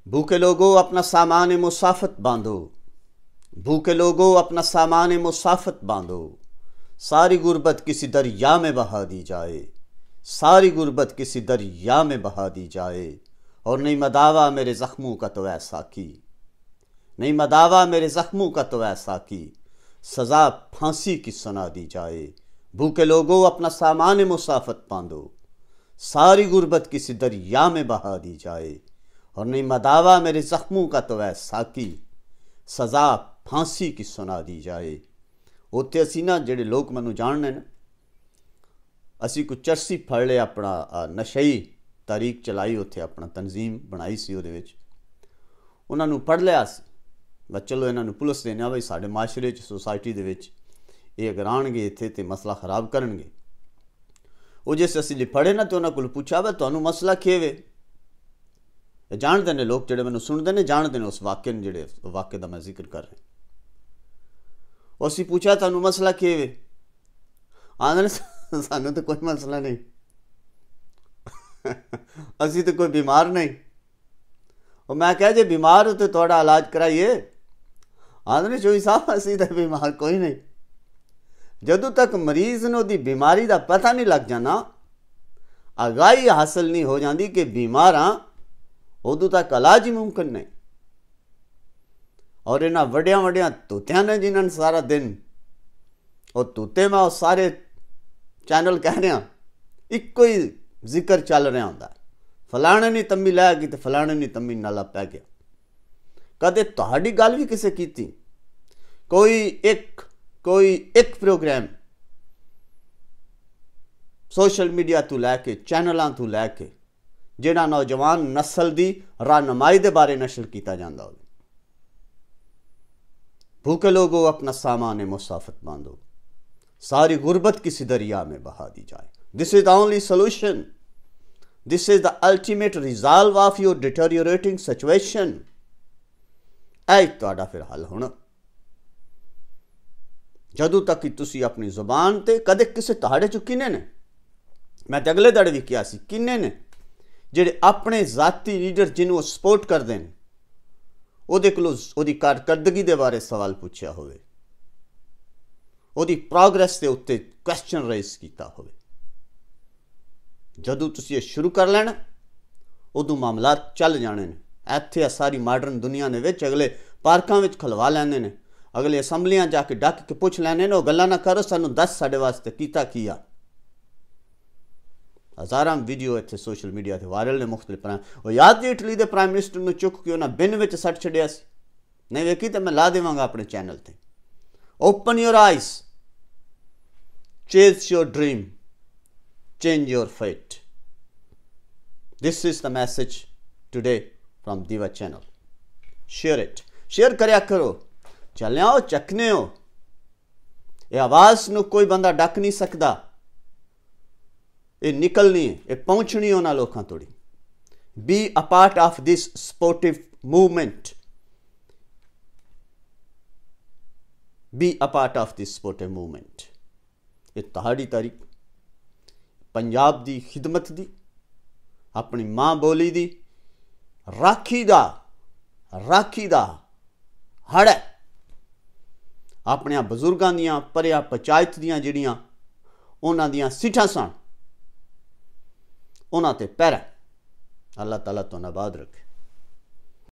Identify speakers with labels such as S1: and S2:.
S1: भूखे लोगों अपना सामान मुसाफत बांधो, भूखे लोगों अपना सामान मुसाफत बांधो, सारी गुर्बत किसी दरिया में बहा दी जाए, सारी गुर्बत किसी दरिया में बहा दी जाए। और नहीं मदावा मेरे ज़ख्मों का तो ऐसा की, नहीं मदावा मेरे ज़ख्मों का तो ऐसा की, सज़ा फांसी की सुना दी जाए। भूखे लोगों अपना सामान मुसाफत बांधो, सारी गुर्बत किसी दरिया में बहा दी जाए। और नहीं मदावा मेरे ज़ख्मों का तो ऐसा की, सज़ा फांसी की सुना दी जाए। उत्थे असी ना जेडे लोग मैनू जानने ना, असी कोई चरसी फड़ लिया, अपना नशई तारीख चलाई, उत्थे अपना तनजीम बनाई सी, उहदे विच उन्हां नू पढ़ लिया सी, बस चलो इन्हां नू पुलिस देने बई साडे माशरे च सोसाइटी दे विच ये अगर आउणगे इत्थे ते मसला खराब करनगे। वो जिस असी लिफड़े ना तो उन्हां कोल पुछा वा तुहानू मसला की वे, जानते ने लोग जेडे मैनू सुनते ने, जानते ने उस वाक्य ने, जेडे वाक्य का मैं जिक्र कर रहा। असी पूछा तुहानू मसला की वे, आंदे सानू तो कोई मसला नहीं, असी तो कोई बीमार नहीं। और मैं कहा जे बीमार हो तो थोड़ा इलाज कराइए, आंदे चोई साहब असी तो बीमार कोई नहीं। जदों तक मरीज नूं दी बीमारी का पता नहीं लग जाना, आगाही हासिल नहीं हो जाती कि बीमार हाँ, उदों तक इलाज ही मुमकिन नहीं। और इन्हां वड्डियां वड्डियां तूतियां ने जिन्हां सारा दिन और तूते मैं सारे चैनल कह रहा इक्को ही जिक्र चल रहा होंदा, फलाने ने तम्मी लै गई तो फलाने ने तम्मी नाला पै गया। कदे तुहाडी गल भी किसे कीती? कोई एक प्रोग्राम सोशल मीडिया तो लैके चैनलों तो लैके जिहड़ा नौजवान नस्ल की रहनुमाई के बारे नशर किया जाता हो। भूखे लोगों अपना सामान मुसाफत बांधो, सारी गुर्बत किसी दरिया में बहा दी जाए। This is the only solution, this is the ultimate resolve of your deteriorating situation. ऐ तुहाडा फिर हल होना। जदों तक कि तुसी अपनी जुबान ते कदे किसे तुहाडे चों किने ने, मैं तो अगले दड़े भी किया सी, किने ने जेडे अपने जाती लीडर जिन्हों सपोर्ट करते हैं उहदे कोलों उहदी कारकरदगी दे बारे सवाल पूछया होवे, उहदी प्रोग्रेस के उत्ते क्वेश्चन रेज किया होवे। जदों तुसी ये शुरू कर लेना उदों मामला चल जाने ने। इत्थे सारी मॉडर्न दुनिया ने विच अगले पार्कां विच खलवा लैंदे ने, अगले असैम्बलियां जाके डक के पुछ लैंदे ने, गल्लां ना करो सानू दस साडे वास्ते कीता किया। हज़ारां वीडियो इत्थे सोशल मीडिया ते वायरल ने मुख्तलिफ प्राइम। और याद जी इटली के प्राइम मिनिस्टर नूं चुक के उन्हां बिन विच सट छड्डिया सी, नहीं वेखी तो मैं ला देवांगा अपने चैनल ते। Open your eyes, chase your dream, change your fate. This is the message today from दीवा चैनल। शेयर इट, शेयर करया करो, चलिया हो चकने हो। ये आवाज़ नूं कोई बंदा डक नहीं सकता, ये निकलनी है, ये पहुंचनी उन्हां लोकां तोड़ी। Be a part of this supportive movement, be a part of this supportive movement. ये तुहाडी तारीख पंजाब दी खिदमत दी, अपनी माँ बोली दी राखी दा हड़ है। अपने बजुर्गों दियां परिया पंचायत दियां जिहड़ियां उन्हां दियां सीटां सन, उन्हां ते पैरा। अल्लाह ताला तुहानूं आबाद रखे।